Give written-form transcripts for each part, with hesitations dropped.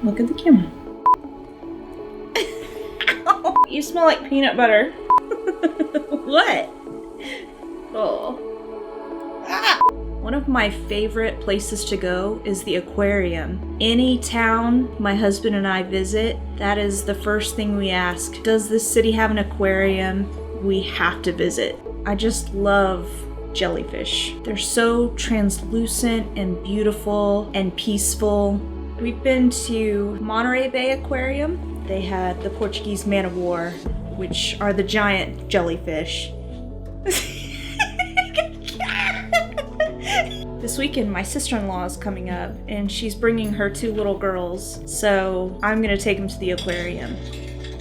Look at the camera. You smell like peanut butter. What? Oh. Ah. One of my favorite places to go is the aquarium. Any town my husband and I visit, that is the first thing we ask. Does this city have an aquarium? We have to visit. I just love jellyfish. They're so translucent and beautiful and peaceful. We've been to Monterey Bay Aquarium. They had the Portuguese man of war, which are the giant jellyfish. This weekend, my sister-in-law is coming up, and she's bringing her 2 little girls, so I'm gonna take them to the aquarium.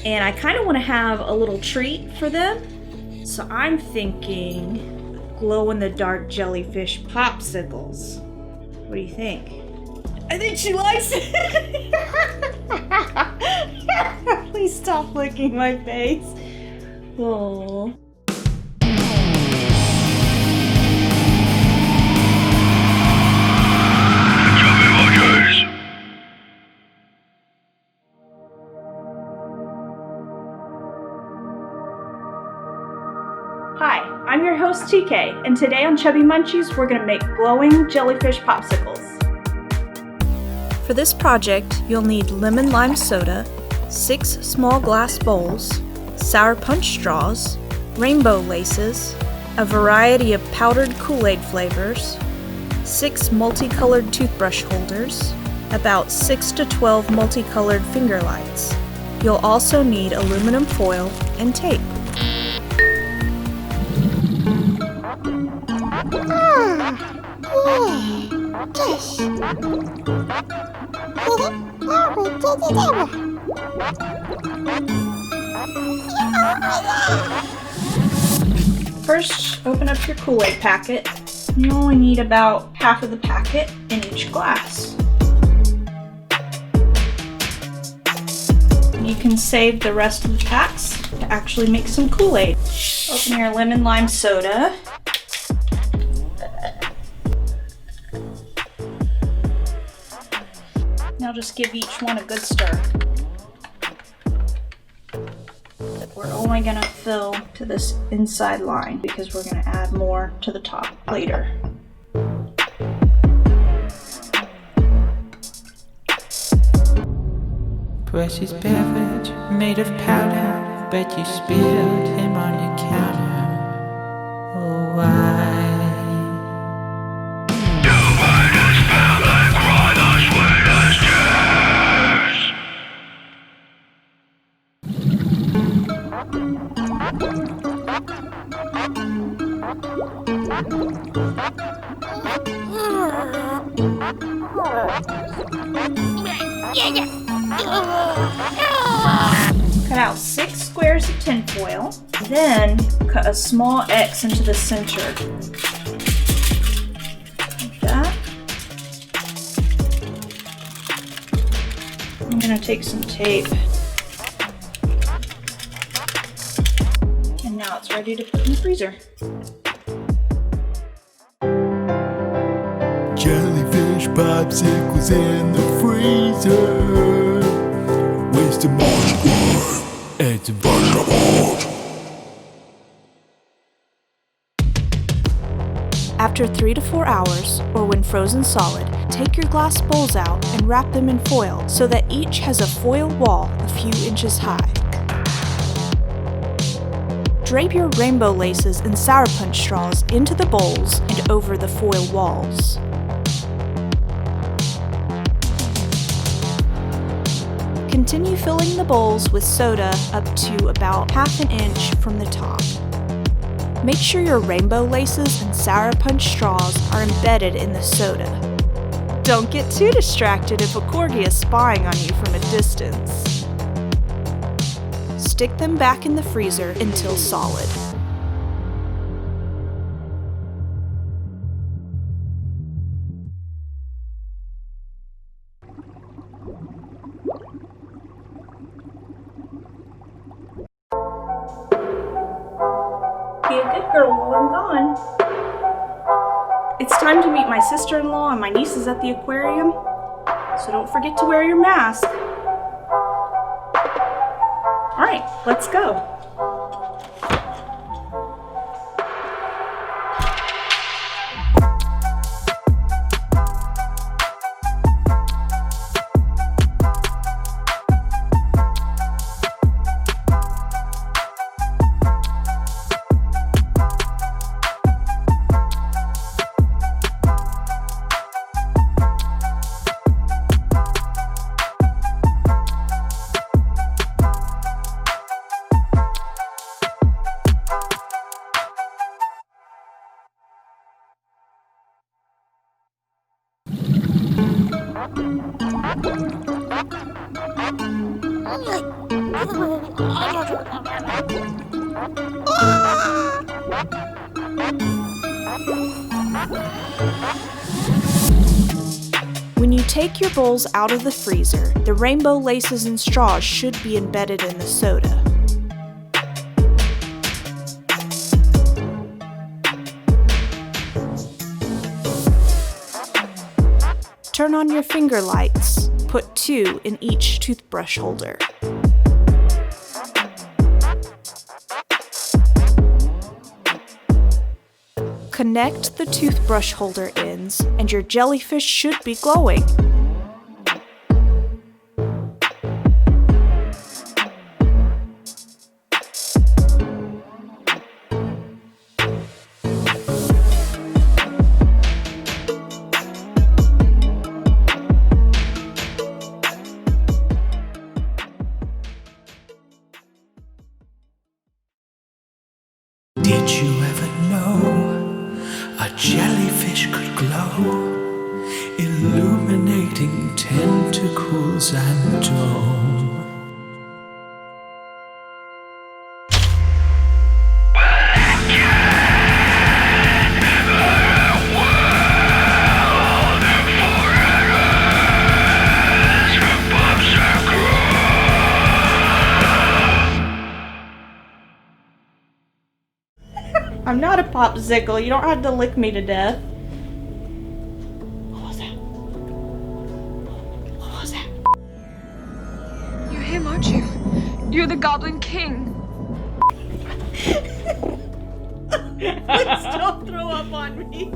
And I kind of want to have a little treat for them, so I'm thinking glow-in-the-dark jellyfish popsicles. What do you think? I think she likes it! Please stop licking my face. Oh. Hi, I'm your host TK, and today on Chubby Munchies, we're gonna make glowing jellyfish popsicles. For this project, you'll need lemon lime soda, 6 small glass bowls, sour punch straws, rainbow laces, a variety of powdered Kool-Aid flavors, 6 multicolored toothbrush holders, about 6 to 12 multicolored finger lights. You'll also need aluminum foil and tape. First, open up your Kool-Aid packet. You only need about half of the packet in each glass. You can save the rest of the packs to actually make some Kool-Aid. Open your lemon lime soda. Now just give each one a good stir. We're only gonna fill to this inside line because we're gonna add more to the top later. Precious beverage made of powder, bet you spilled him on your counter. Oh, why? Cut out 6 squares of tinfoil, then cut a small X into the center. Like that. I'm gonna take some tape. And now it's ready to put in the freezer. Jellyfish popsicles in the freezer. Wasting much time. It's vegetables. After 3 to 4 hours, or when frozen solid, take your glass bowls out and wrap them in foil so that each has a foil wall a few inches high. Drape your rainbow laces and sour punch straws into the bowls and over the foil walls. Continue filling the bowls with soda up to about ½ an inch from the top. Make sure your rainbow laces and sour punch straws are embedded in the soda. Don't get too distracted if a corgi is spying on you from a distance. Stick them back in the freezer until solid. Be a good girl while I'm gone. It's time to meet my sister-in-law and my nieces at the aquarium. so don't forget to wear your mask. Alright, let's go. When you take your bowls out of the freezer, the rainbow laces and straws should be embedded in the soda. Turn on your finger lights. Put 2 in each toothbrush holder. Connect the toothbrush holder ends and your jellyfish should be glowing. Did you ever know a jellyfish could glow, illuminating tentacles and dome? I'm not a popsicle. You don't have to lick me to death. What was that? What was that? You're him, aren't you? You're the Goblin King. Please don't throw up on me.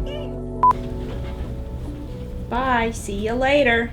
Bye. See you later.